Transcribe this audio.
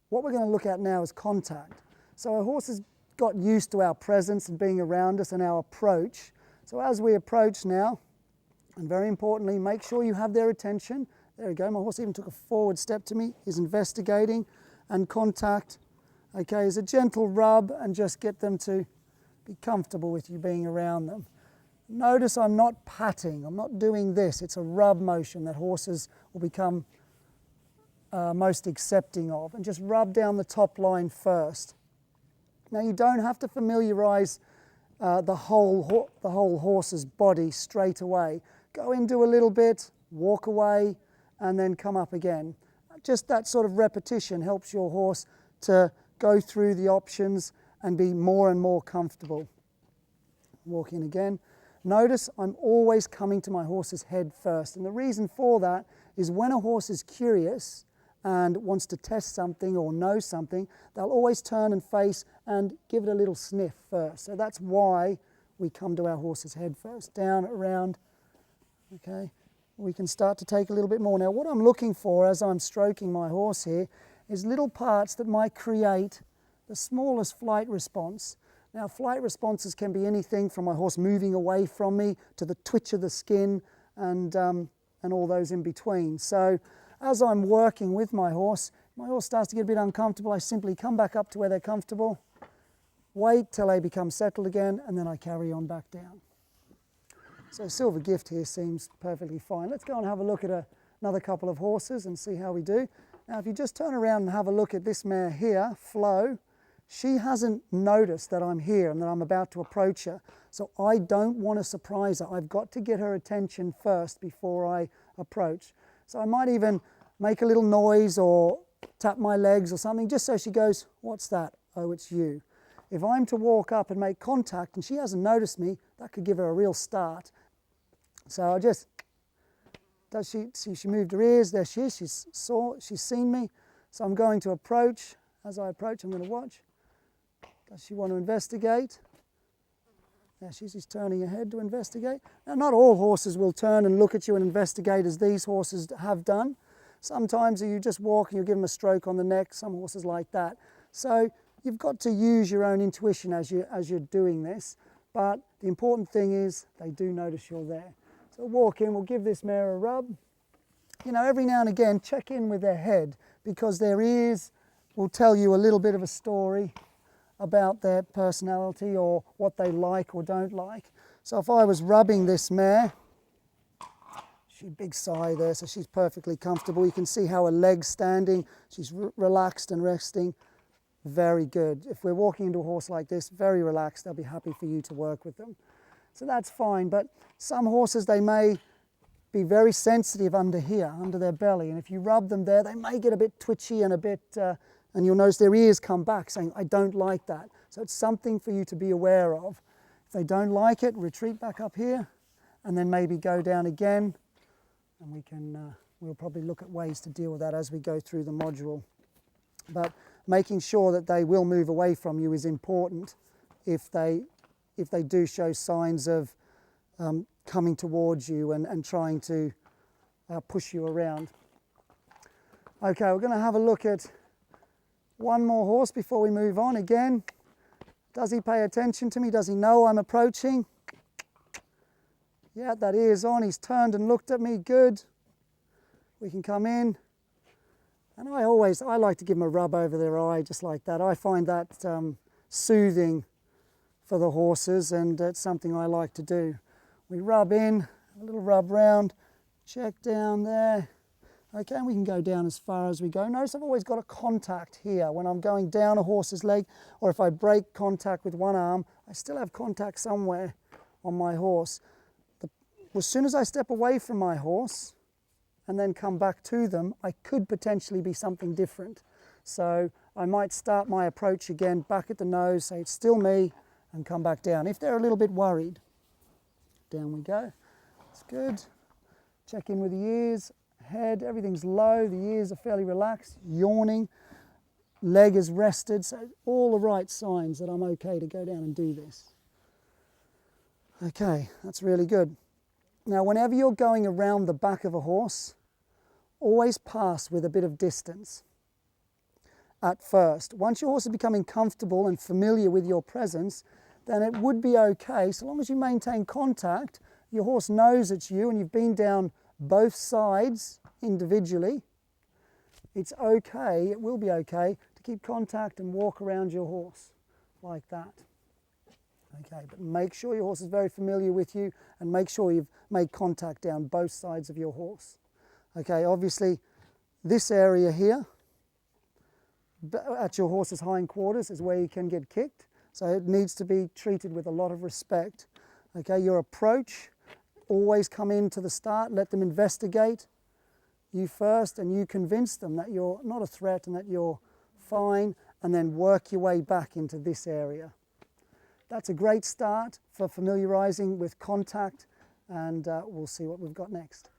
what we're going to look at now is contact. So our horse has got used to our presence and being around us and our approach. So as we approach now, and very importantly, make sure you have their attention. There we go, my horse even took a forward step to me. He's investigating, and contact, okay, is a gentle rub and just get them to be comfortable with you being around them. Notice I'm not patting, I'm not doing this. It's a rub motion that horses will become most accepting of. And just rub down the top line first. Now you don't have to familiarise the whole horse's body straight away. Go in, do a little bit, walk away, and then come up again. Just that sort of repetition helps your horse to go through the options and be more and more comfortable. Walk in again. Notice I'm always coming to my horse's head first, and the reason for that is when a horse is curious and wants to test something or know something, they'll always turn and face and give it a little sniff first. So that's why we come to our horse's head first. Down, around, okay. We can start to take a little bit more. Now what I'm looking for as I'm stroking my horse here is little parts that might create the smallest flight response. Now flight responses can be anything from my horse moving away from me to the twitch of the skin and all those in between. So as I'm working with my horse starts to get a bit uncomfortable. I simply come back up to where they're comfortable, wait till they become settled again, and then I carry on back down. So Silver Gift here seems perfectly fine. Let's go and have a look at another couple of horses and see how we do. Now if you just turn around and have a look at this mare here, Flo, she hasn't noticed that I'm here and that I'm about to approach her. So I don't want to surprise her. I've got to get her attention first before I approach. So I might even make a little noise or tap my legs or something just so she goes, what's that? Oh, it's you. If I'm to walk up and make contact and she hasn't noticed me, that could give her a real start. So I'll just, does she see she moved her ears? There she is, she's seen me. So I'm going to approach. As I approach, I'm going to watch. Does she want to investigate? There she is, she's turning her head to investigate. Now not all horses will turn and look at you and investigate as these horses have done. Sometimes you just walk and you give them a stroke on the neck, some horses like that. So you've got to use your own intuition as you're doing this, but the important thing is they do notice you're there. So walk in, we'll give this mare a rub. You know, every now and again check in with their head because their ears will tell you a little bit of a story about their personality or what they like or don't like. So if I was rubbing this mare, she's big sigh there, so she's perfectly comfortable. You can see how her leg's standing, she's relaxed and resting. Very good. If we're walking into a horse like this, very relaxed, they'll be happy for you to work with them. So that's fine, but some horses, they may be very sensitive under here, under their belly, and if you rub them there, they may get a bit twitchy and a bit, and you'll notice their ears come back saying, I don't like that. So it's something for you to be aware of. If they don't like it, retreat back up here, and then maybe go down again, and we'll probably look at ways to deal with that as we go through the module. But making sure that they will move away from you is important if they do show signs of coming towards you and trying to push you around. Okay, we're going to have a look at one more horse before we move on. Again, does he pay attention to me? Does he know I'm approaching? Yeah, that ear's on. He's turned and looked at me. Good. We can come in. And I like to give them a rub over their eye just like that. I find that soothing for the horses, and it's something I like to do. We rub in, a little rub round, check down there. Okay, and we can go down as far as we go. Notice I've always got a contact here. When I'm going down a horse's leg, or if I break contact with one arm, I still have contact somewhere on my horse. As soon as I step away from my horse and then come back to them, I could potentially be something different. So I might start my approach again, back at the nose, say it's still me, and come back down. If they're a little bit worried, down we go. That's good. Check in with the ears, head, everything's low, the ears are fairly relaxed, yawning, leg is rested, so all the right signs that I'm okay to go down and do this. Okay, that's really good. Now, whenever you're going around the back of a horse, always pass with a bit of distance. at first. Once your horse is becoming comfortable and familiar with your presence, then it would be okay, so long as you maintain contact, your horse knows it's you and you've been down both sides individually, it's okay, it will be okay to keep contact and walk around your horse like that. Okay, but make sure your horse is very familiar with you and make sure you've made contact down both sides of your horse. Okay, obviously this area here at your horse's hindquarters is where you can get kicked, so it needs to be treated with a lot of respect. Okay, your approach, always come in to the start, let them investigate you first and you convince them that you're not a threat and that you're fine, and then work your way back into this area. That's a great start for familiarizing with contact, and we'll see what we've got next.